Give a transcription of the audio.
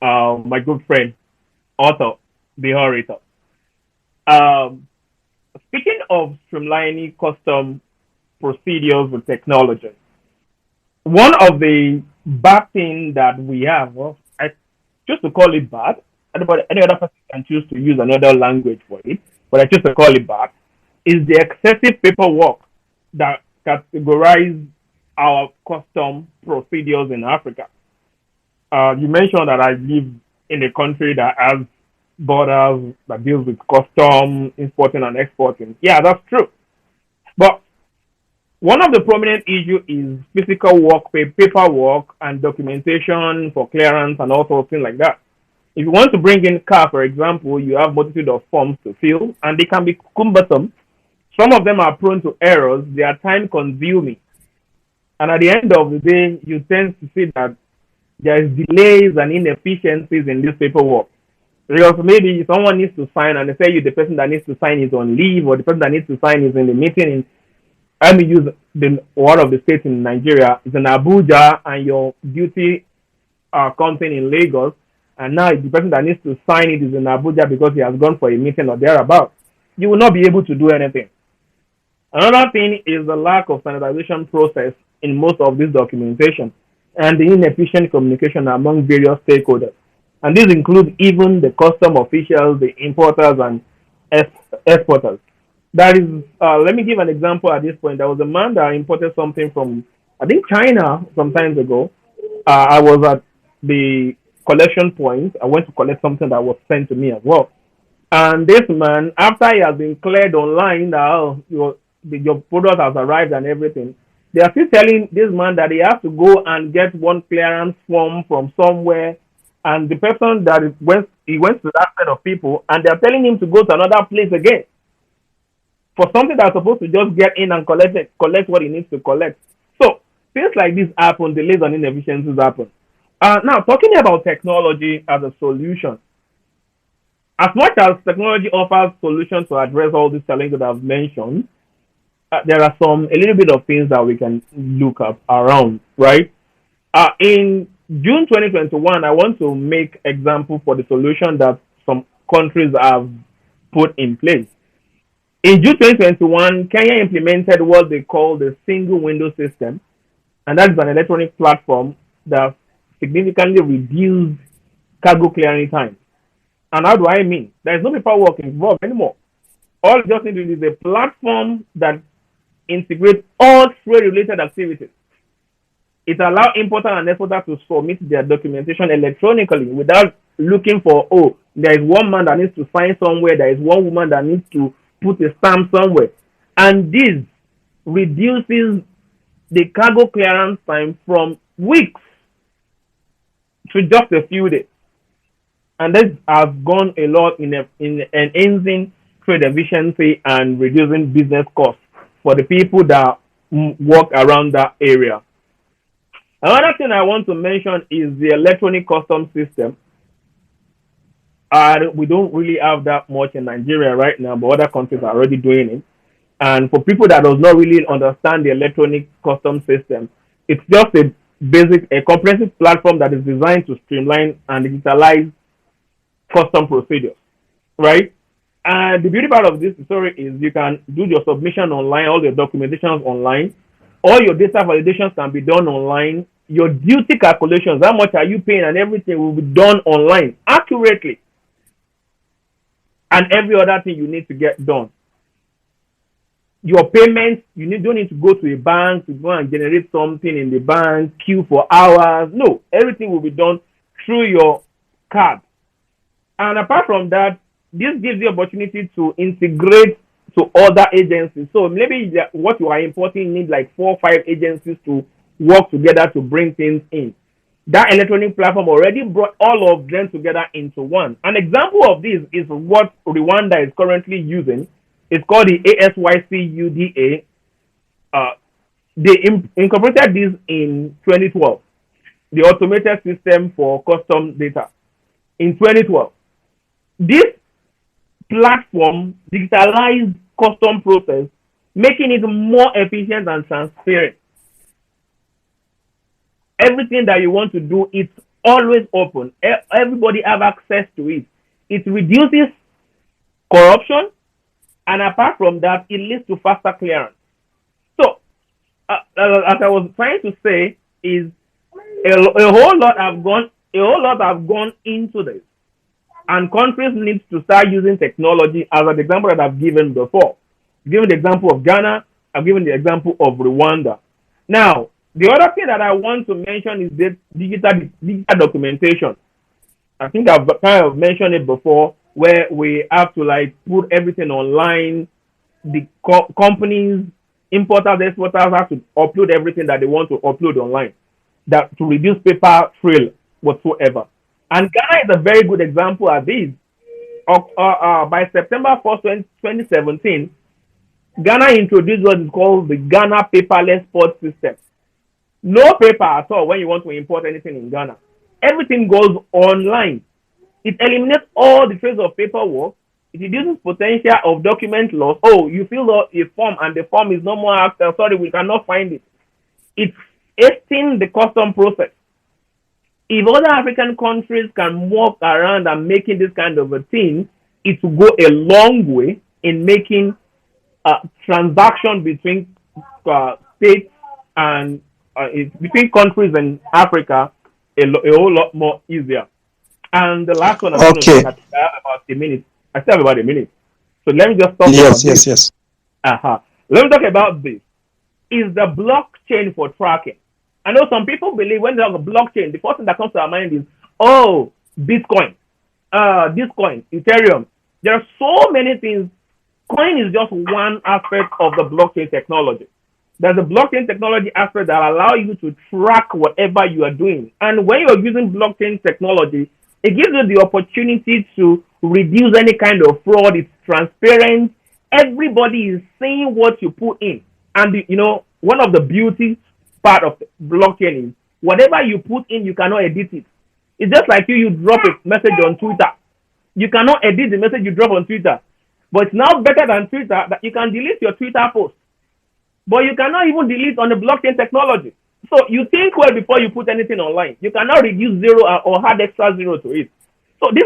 my good friend, author, the orator. Um, Speaking of streamlining custom procedures with technology, one of the bad things that we have, well, I choose to call it bad. Any other person can choose to use another language for it, but I choose to call it bad, is the excessive paperwork that categorize our custom procedures in Africa. You mentioned that I live in a country that has borders that deals with custom importing and exporting. Yeah, that's true. But one of the prominent issues is physical work, paperwork, and documentation for clearance and all sorts of things like that. If you want to bring in car, for example, you have multitude of forms to fill, and they can be cumbersome. Some of them are prone to errors. They are time consuming, and at the end of the day, you tend to see that there is delays and inefficiencies in this paperwork. Because maybe someone needs to sign, and they say you the person that needs to sign is on leave, or the person that needs to sign is in the meeting. Let me use one of the states in Nigeria. It's in Abuja, and your duty comes in Lagos, and now the person that needs to sign it is in Abuja because he has gone for a meeting or thereabout. You will not be able to do anything. Another thing is the lack of standardization process in most of this documentation and the inefficient communication among various stakeholders. And this includes even the custom officials, the importers, and exporters. That is, let me give an example at this point. There was a man that imported something from, I think, China some time ago. I was at the collection point. I went to collect something that was sent to me as well. And this man, after he has been cleared online that your product has arrived and everything, they are still telling this man that he has to go and get one clearance form from somewhere. And the person that he went to that set of people, and they are telling him to go to another place again for something that's supposed to just get in and collect what he needs to collect. So things like this happen, delays and inefficiencies happen. Now, talking about technology as a solution, as much as technology offers solutions to address all these challenges that I've mentioned, there are a little bit of things that we can look up around, right? In June 2021, I want to make example for the solution that some countries have put in place. In June 2021, Kenya implemented what they call the single window system, and that is an electronic platform that significantly reduced cargo clearing time. And how do I mean? There is no paperwork involved anymore. All you just need to do is a platform that integrates all trade-related activities. It allows importer and exporter to submit their documentation electronically without looking for, oh, there is one man that needs to sign somewhere, there is one woman that needs to put a stamp somewhere. And this reduces the cargo clearance time from weeks to just a few days. And this has gone a lot in enhancing trade efficiency and reducing business costs for the people that work around that area. Another thing I want to mention is the electronic custom system. We don't really have that much in Nigeria right now, but other countries are already doing it. And for people that does not really understand the electronic custom system, it's just a comprehensive platform that is designed to streamline and digitalize custom procedures, right? And the beauty part of this story is you can do your submission online, all your documentations online, all your data validations can be done online. Your duty calculations, how much are you paying, and everything will be done online accurately. And every other thing you need to get done. Your payments, don't need to go to a bank to go and generate something in the bank, queue for hours. No, everything will be done through your card. And apart from that, this gives you opportunity to integrate to other agencies. So maybe what you are importing needs like 4 or 5 agencies to work together to bring things in. That electronic platform already brought all of them together into one. An example of this is what Rwanda is currently using. It's called the ASYCUDA. They incorporated this in 2012, the automated system for custom data. In 2012, this platform digitalized custom process, making it more efficient and transparent. Everything that you want to do, it's always open. Everybody have access to it. It reduces corruption, and apart from that, it leads to faster clearance. So, as I was trying to say, is a whole lot have gone into this, and countries need to start using technology. As an example that I've given before, given the example of Ghana, I've given the example of Rwanda. Now, the other thing that I want to mention is the digital documentation. I think I've kind of mentioned it before, where we have to like put everything online. The companies, importers, exporters have to upload everything that they want to upload online, that to reduce paper trail whatsoever. And Ghana is a very good example of this. By September 1st, 2017, Ghana introduced what is called the Ghana paperless port system. No paper at all when you want to import anything in Ghana. Everything goes online. It eliminates all the trace of paperwork. It reduces potential of document loss. Oh, you fill out a form and the form is no more active. Sorry, we cannot find it. It's hastening the custom process. If other African countries can walk around and making this kind of a thing, it will go a long way in making transaction between states and between countries in Africa a whole lot more easier. And the last one I'm going to look at, I have about a minute. I still have about a minute. So let me just talk about this. Yes. Let me talk about this. Is the blockchain for tracking? I know some people believe when they have a blockchain, the first thing that comes to our mind is, oh, Bitcoin, Ethereum. There are so many things. Coin is just one aspect of the blockchain technology. There's a blockchain technology aspect that allows you to track whatever you are doing. And when you're using blockchain technology, it gives you the opportunity to reduce any kind of fraud. It's transparent. Everybody is seeing what you put in. And, one of the beauty part of the blockchain is whatever you put in, you cannot edit it. It's just like you drop a message on Twitter. You cannot edit the message you drop on Twitter. But it's now better than Twitter that you can delete your Twitter post. But you cannot even delete on the blockchain technology. So you think well before you put anything online. You cannot reduce zero or add extra zero to it. So this